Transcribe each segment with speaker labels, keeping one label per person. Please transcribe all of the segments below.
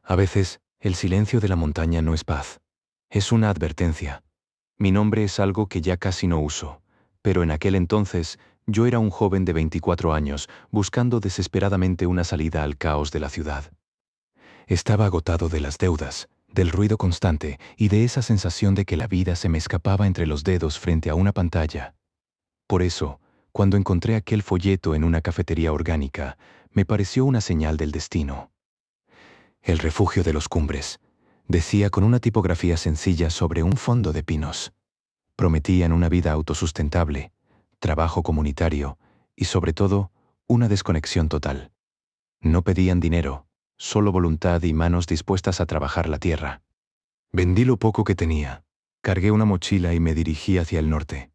Speaker 1: A veces, el silencio de la montaña no es paz. Es una advertencia. Mi nombre es algo que ya casi no uso, pero en aquel entonces yo era un joven de 24 años buscando desesperadamente una salida al caos de la ciudad. Estaba agotado de las deudas, del ruido constante y de esa sensación de que la vida se me escapaba entre los dedos frente a una pantalla. Por eso, cuando encontré aquel folleto en una cafetería orgánica, me pareció una señal del destino. El refugio de los Cumbres, decía con una tipografía sencilla sobre un fondo de pinos. Prometían una vida autosustentable, trabajo comunitario y, sobre todo, una desconexión total. No pedían dinero, solo voluntad y manos dispuestas a trabajar la tierra. Vendí lo poco que tenía, cargué una mochila y me dirigí hacia el norte.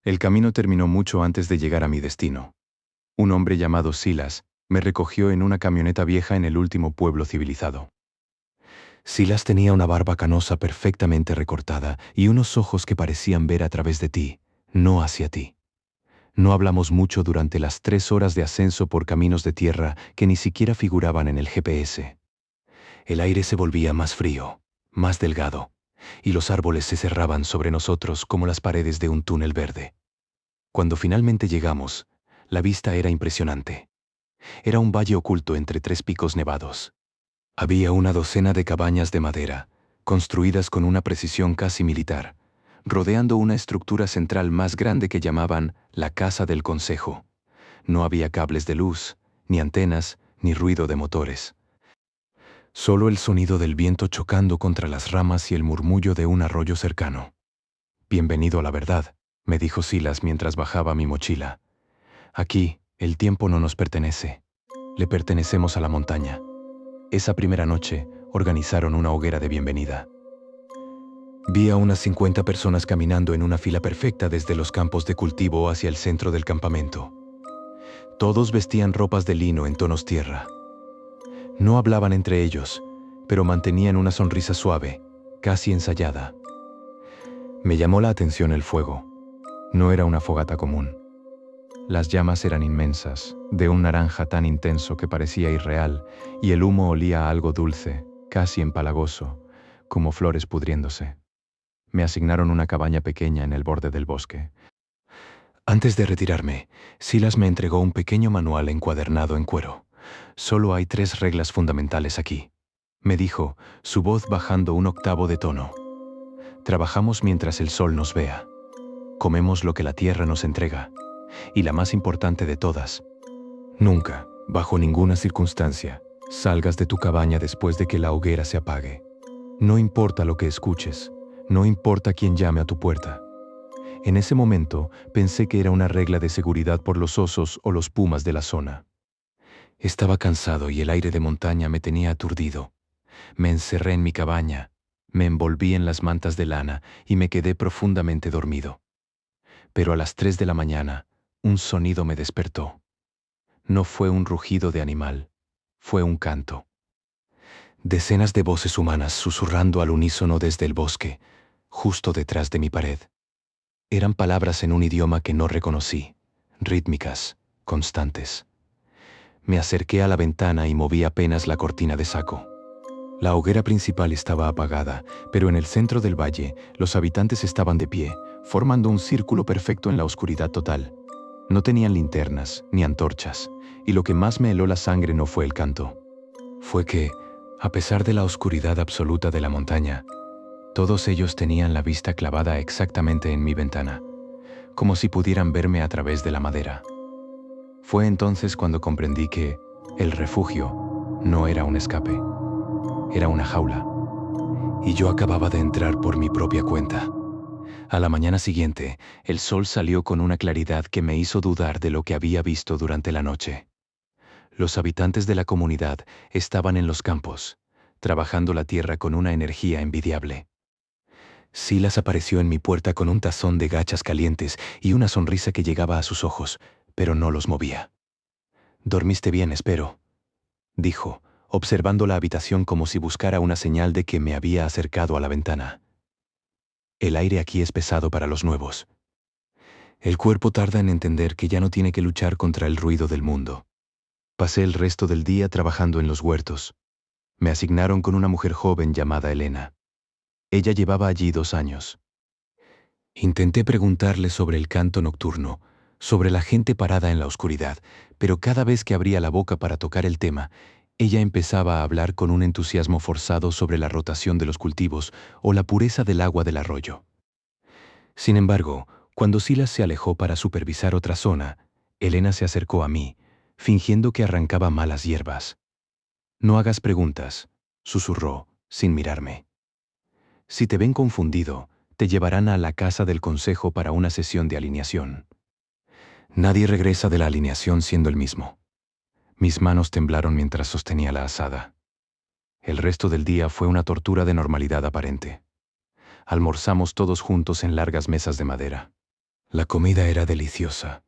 Speaker 1: El camino terminó mucho antes de llegar a mi destino. Un hombre llamado Silas me recogió en una camioneta vieja en el último pueblo civilizado. Silas tenía una barba canosa perfectamente recortada y unos ojos que parecían ver a través de ti, no hacia ti. No hablamos mucho durante las 3 horas de ascenso por caminos de tierra que ni siquiera figuraban en el GPS. El aire se volvía más frío, más delgado, y los árboles se cerraban sobre nosotros como las paredes de un túnel verde. Cuando finalmente llegamos, la vista era impresionante. Era un valle oculto entre 3 picos nevados. Había una docena de cabañas de madera, construidas con una precisión casi militar, rodeando una estructura central más grande que llamaban la Casa del Consejo. No había cables de luz, ni antenas, ni ruido de motores. Solo el sonido del viento chocando contra las ramas y el murmullo de un arroyo cercano. «Bienvenido a la verdad», me dijo Silas mientras bajaba mi mochila. «Aquí, el tiempo no nos pertenece. Le pertenecemos a la montaña». Esa primera noche, organizaron una hoguera de bienvenida. Vi a unas 50 personas caminando en una fila perfecta desde los campos de cultivo hacia el centro del campamento. Todos vestían ropas de lino en tonos tierra. No hablaban entre ellos, pero mantenían una sonrisa suave, casi ensayada. Me llamó la atención el fuego. No era una fogata común. Las llamas eran inmensas, de un naranja tan intenso que parecía irreal, y el humo olía a algo dulce, casi empalagoso, como flores pudriéndose. Me asignaron una cabaña pequeña en el borde del bosque. Antes de retirarme, Silas me entregó un pequeño manual encuadernado en cuero. «Solo hay 3 reglas fundamentales aquí», me dijo, su voz bajando un octavo de tono. «Trabajamos mientras el sol nos vea. Comemos lo que la tierra nos entrega. Y la más importante de todas, nunca, bajo ninguna circunstancia, salgas de tu cabaña después de que la hoguera se apague. No importa lo que escuches, no importa quién llame a tu puerta». En ese momento pensé que era una regla de seguridad por los osos o los pumas de la zona. Estaba cansado y el aire de montaña me tenía aturdido. Me encerré en mi cabaña, me envolví en las mantas de lana y me quedé profundamente dormido. Pero a las 3 de la mañana, un sonido me despertó. No fue un rugido de animal, fue un canto. Decenas de voces humanas susurrando al unísono desde el bosque, justo detrás de mi pared. Eran palabras en un idioma que no reconocí, rítmicas, constantes. Me acerqué a la ventana y moví apenas la cortina de saco. La hoguera principal estaba apagada, pero en el centro del valle, los habitantes estaban de pie, formando un círculo perfecto en la oscuridad total. No tenían linternas, ni antorchas, y lo que más me heló la sangre no fue el canto. Fue que, a pesar de la oscuridad absoluta de la montaña, todos ellos tenían la vista clavada exactamente en mi ventana, como si pudieran verme a través de la madera. Fue entonces cuando comprendí que el refugio no era un escape, era una jaula, y yo acababa de entrar por mi propia cuenta. A la mañana siguiente, el sol salió con una claridad que me hizo dudar de lo que había visto durante la noche. Los habitantes de la comunidad estaban en los campos, trabajando la tierra con una energía envidiable. Silas apareció en mi puerta con un tazón de gachas calientes y una sonrisa que llegaba a sus ojos, pero no los movía. «Dormiste bien, espero», dijo, observando la habitación como si buscara una señal de que me había acercado a la ventana. «El aire aquí es pesado para los nuevos. El cuerpo tarda en entender que ya no tiene que luchar contra el ruido del mundo». Pasé el resto del día trabajando en los huertos. Me asignaron con una mujer joven llamada Elena. Ella llevaba allí 2 años. Intenté preguntarle sobre el canto nocturno, sobre la gente parada en la oscuridad, pero cada vez que abría la boca para tocar el tema, ella empezaba a hablar con un entusiasmo forzado sobre la rotación de los cultivos o la pureza del agua del arroyo. Sin embargo, cuando Silas se alejó para supervisar otra zona, Elena se acercó a mí, fingiendo que arrancaba malas hierbas. «No hagas preguntas», susurró, sin mirarme. «Si te ven confundido, te llevarán a la casa del consejo para una sesión de alineación». Nadie regresa de la alineación siendo el mismo. Mis manos temblaron mientras sostenía la azada. El resto del día fue una tortura de normalidad aparente. Almorzamos todos juntos en largas mesas de madera. La comida era deliciosa,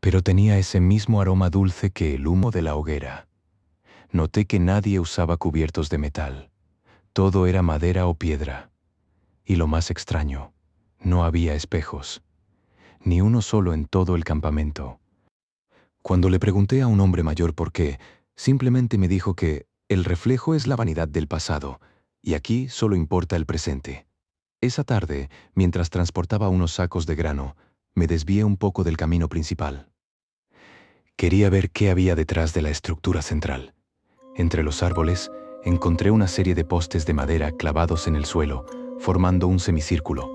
Speaker 1: pero tenía ese mismo aroma dulce que el humo de la hoguera. Noté que nadie usaba cubiertos de metal. Todo era madera o piedra. Y lo más extraño, no había espejos. Ni uno solo en todo el campamento. Cuando le pregunté a un hombre mayor por qué, simplemente me dijo que el reflejo es la vanidad del pasado, y aquí solo importa el presente. Esa tarde, mientras transportaba unos sacos de grano, me desvié un poco del camino principal. Quería ver qué había detrás de la estructura central. Entre los árboles, encontré una serie de postes de madera clavados en el suelo, formando un semicírculo.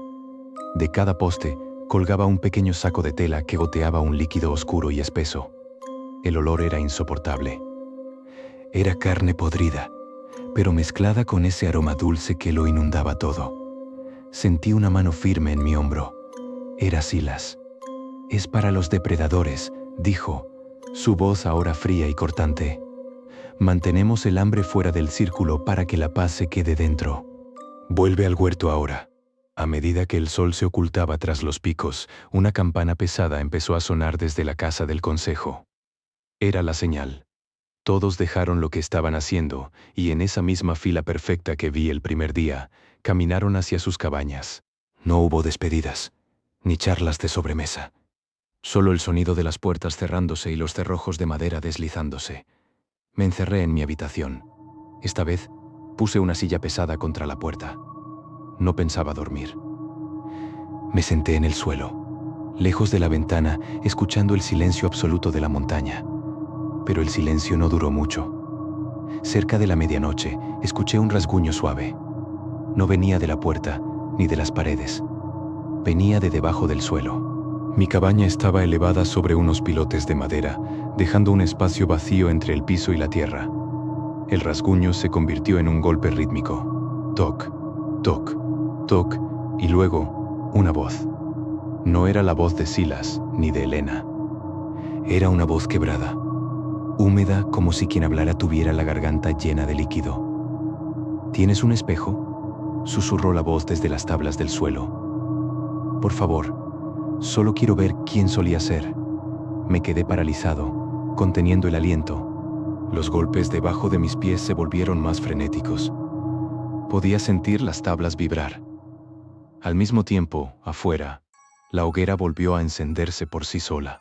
Speaker 1: De cada poste, colgaba un pequeño saco de tela que goteaba un líquido oscuro y espeso. El olor era insoportable. Era carne podrida, pero mezclada con ese aroma dulce que lo inundaba todo. Sentí una mano firme en mi hombro. Era Silas. «Es para los depredadores», dijo, su voz ahora fría y cortante. «Mantenemos el hambre fuera del círculo para que la paz se quede dentro. Vuelve al huerto ahora». A medida que el sol se ocultaba tras los picos, una campana pesada empezó a sonar desde la casa del consejo. Era la señal. Todos dejaron lo que estaban haciendo y en esa misma fila perfecta que vi el primer día, caminaron hacia sus cabañas. No hubo despedidas, ni charlas de sobremesa. Solo el sonido de las puertas cerrándose y los cerrojos de madera deslizándose. Me encerré en mi habitación. Esta vez, puse una silla pesada contra la puerta. No pensaba dormir. Me senté en el suelo, lejos de la ventana, escuchando el silencio absoluto de la montaña. Pero el silencio no duró mucho. Cerca de la medianoche, escuché un rasguño suave. No venía de la puerta, ni de las paredes. Venía de debajo del suelo. Mi cabaña estaba elevada sobre unos pilotes de madera, dejando un espacio vacío entre el piso y la tierra. El rasguño se convirtió en un golpe rítmico. Toc, toc, toc, y luego, una voz. No era la voz de Silas, ni de Elena. Era una voz quebrada, húmeda como si quien hablara tuviera la garganta llena de líquido. «¿Tienes un espejo?», susurró la voz desde las tablas del suelo. «Por favor, solo quiero ver quién solía ser». Me quedé paralizado, conteniendo el aliento. Los golpes debajo de mis pies se volvieron más frenéticos. Podía sentir las tablas vibrar. Al mismo tiempo, afuera, la hoguera volvió a encenderse por sí sola.